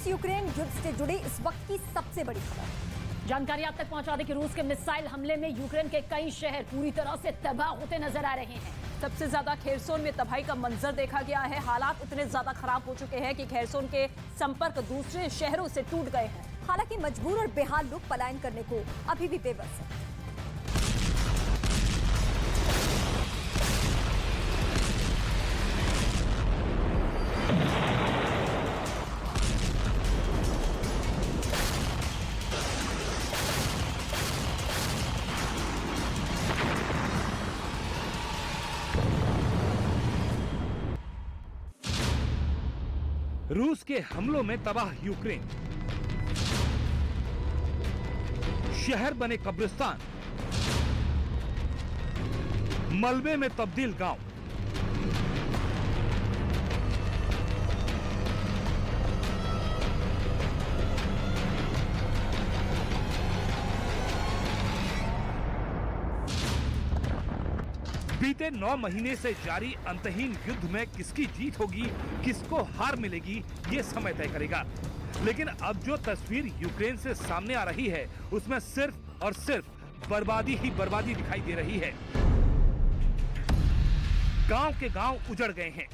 रूस यूक्रेन युद्ध से जुड़ी इस वक्त की सबसे बड़ी खबर। जानकारी आप तक पहुंचा दें कि रूस के मिसाइल हमले में यूक्रेन के कई शहर पूरी तरह से तबाह होते नजर आ रहे हैं। सबसे ज्यादा खेरसोन में तबाही का मंजर देखा गया है। हालात इतने ज्यादा खराब हो चुके हैं कि खेरसोन के संपर्क दूसरे शहरों से टूट गए हैं। हालांकि मजबूर और बेहाल लोग पलायन करने को अभी भी बेबस हैं। रूस के हमलों में तबाह यूक्रेन, शहर बने कब्रिस्तान, मलबे में तब्दील गांव। बीते 9 महीने से जारी अंतहीन युद्ध में किसकी जीत होगी, किसको हार मिलेगी, ये समय तय करेगा। लेकिन अब जो तस्वीर यूक्रेन से सामने आ रही है उसमें सिर्फ और सिर्फ बर्बादी ही बर्बादी दिखाई दे रही है। गांव के गांव उजड़ गए हैं,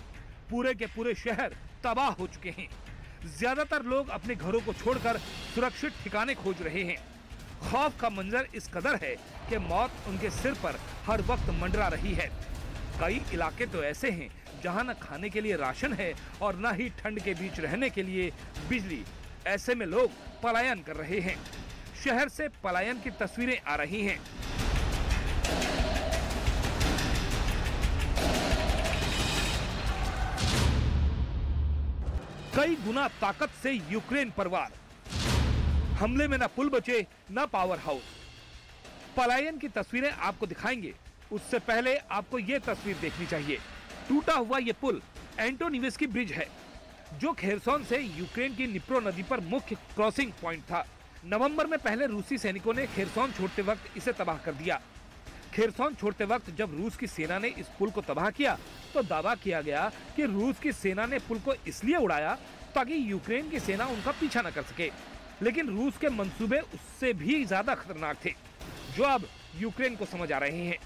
पूरे के पूरे शहर तबाह हो चुके हैं। ज्यादातर लोग अपने घरों को छोड़कर सुरक्षित ठिकाने खोज रहे हैं। खौफ का मंजर इस कदर है कि मौत उनके सिर पर हर वक्त मंडरा रही है। कई इलाके तो ऐसे हैं जहां न खाने के लिए राशन है और न ही ठंड के बीच रहने के लिए बिजली। ऐसे में लोग पलायन कर रहे हैं। शहर से पलायन की तस्वीरें आ रही हैं। कई गुना ताकत से यूक्रेन पर वार। हमले में न पुल बचे न पावर हाउस। पलायन की तस्वीरें आपको दिखाएंगे, उससे पहले आपको ये तस्वीर देखनी चाहिए। टूटा हुआ ये पुल एंटोनिवस्की ब्रिज है, जो खेरसोन से यूक्रेन की निप्रो नदी पर मुख्य क्रॉसिंग पॉइंट था। नवंबर में पहले रूसी सैनिकों ने खेरसोन छोड़ते वक्त इसे तबाह कर दिया। खेरसोन छोड़ते वक्त जब रूस की सेना ने इस पुल को तबाह किया तो दावा किया गया कि रूस की सेना ने पुल को इसलिए उड़ाया ताकि यूक्रेन की सेना उनका पीछा न कर सके। लेकिन रूस के मंसूबे उससे भी ज्यादा खतरनाक थे, जो अब यूक्रेन को समझ आ रहे हैं।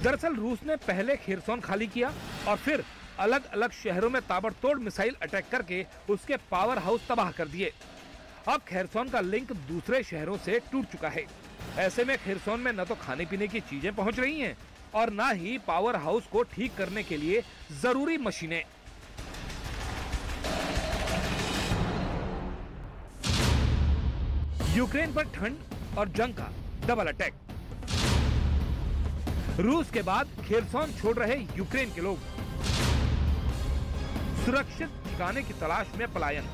दरअसल रूस ने पहले खेरसोन खाली किया और फिर अलग अलग शहरों में ताबड़तोड़ मिसाइल अटैक करके उसके पावर हाउस तबाह कर दिए। अब खेरसोन का लिंक दूसरे शहरों से टूट चुका है। ऐसे में खेरसोन में न तो खाने पीने की चीजें पहुंच रही हैं और न ही पावर हाउस को ठीक करने के लिए जरूरी मशीनें। यूक्रेन पर ठंड और जंग का डबल अटैक। रूस के बाद खेरसोन छोड़ रहे यूक्रेन के लोग सुरक्षित ठिकाने की तलाश में पलायन।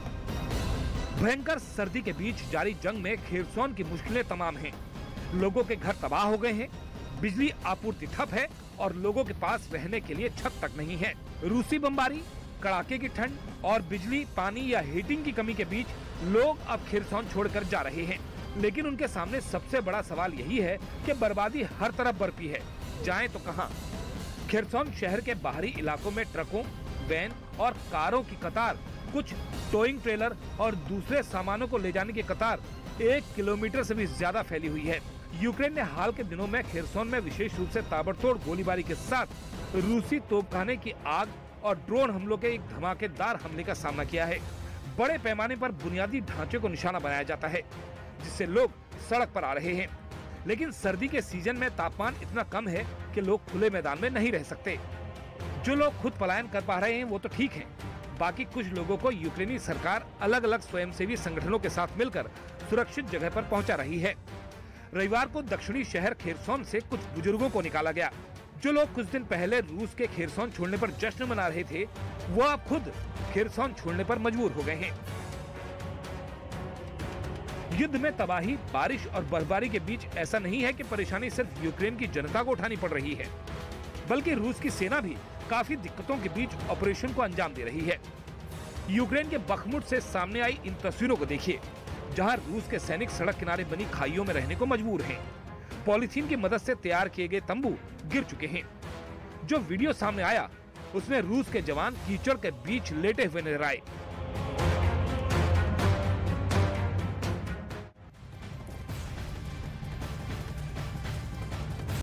भयंकर सर्दी के बीच जारी जंग में खेरसोन की मुश्किलें तमाम हैं। लोगों के घर तबाह हो गए हैं, बिजली आपूर्ति ठप है और लोगों के पास रहने के लिए छत तक नहीं है। रूसी बमबारी, कड़ाके की ठंड और बिजली, पानी या हीटिंग की कमी के बीच लोग अब खेरसोन छोड़कर जा रहे हैं। लेकिन उनके सामने सबसे बड़ा सवाल यही है कि बर्बादी हर तरफ बरपी है, जाएं तो कहां? खेरसोन शहर के बाहरी इलाकों में ट्रकों, वैन और कारों की कतार, कुछ टोइंग ट्रेलर और दूसरे सामानों को ले जाने की कतार 1 किलोमीटर से भी ज्यादा फैली हुई है। यूक्रेन ने हाल के दिनों में खेरसोन में विशेष रूप से ताबड़तोड़ गोलीबारी के साथ रूसी तोपखाने की आग और ड्रोन हमलों के एक धमाकेदार हमले का सामना किया है। बड़े पैमाने पर बुनियादी ढांचे को निशाना बनाया जाता है, जिससे लोग सड़क पर आ रहे हैं। लेकिन सर्दी के सीजन में तापमान इतना कम है कि लोग खुले मैदान में नहीं रह सकते। जो लोग खुद पलायन कर पा रहे हैं वो तो ठीक है, बाकी कुछ लोगों को यूक्रेनी सरकार अलग अलग स्वयंसेवी संगठनों के साथ मिलकर सुरक्षित जगह पर पहुंचा रही है। रविवार को दक्षिणी शहर खेरसोन से कुछ बुजुर्गों को निकाला गया। जो लोग कुछ दिन पहले रूस के खेरसोन छोड़ने पर जश्न मना रहे थे, वो अब खुद खेरसोन छोड़ने पर मजबूर हो गए हैं। युद्ध में तबाही, बारिश और बर्फबारी के बीच ऐसा नहीं है कि परेशानी सिर्फ यूक्रेन की जनता को उठानी पड़ रही है, बल्कि रूस की सेना भी काफी दिक्कतों के बीच ऑपरेशन को अंजाम दे रही है। यूक्रेन के बखमुट से सामने आई इन तस्वीरों को देखिए, जहां रूस के सैनिक सड़क किनारे बनी खाइयों में रहने को मजबूर हैं। पॉलीथीन की मदद से तैयार किए गए तंबू गिर चुके हैं। जो वीडियो सामने आया उसमें रूस के जवान कीचड़ के बीच लेटे हुए नजर आए।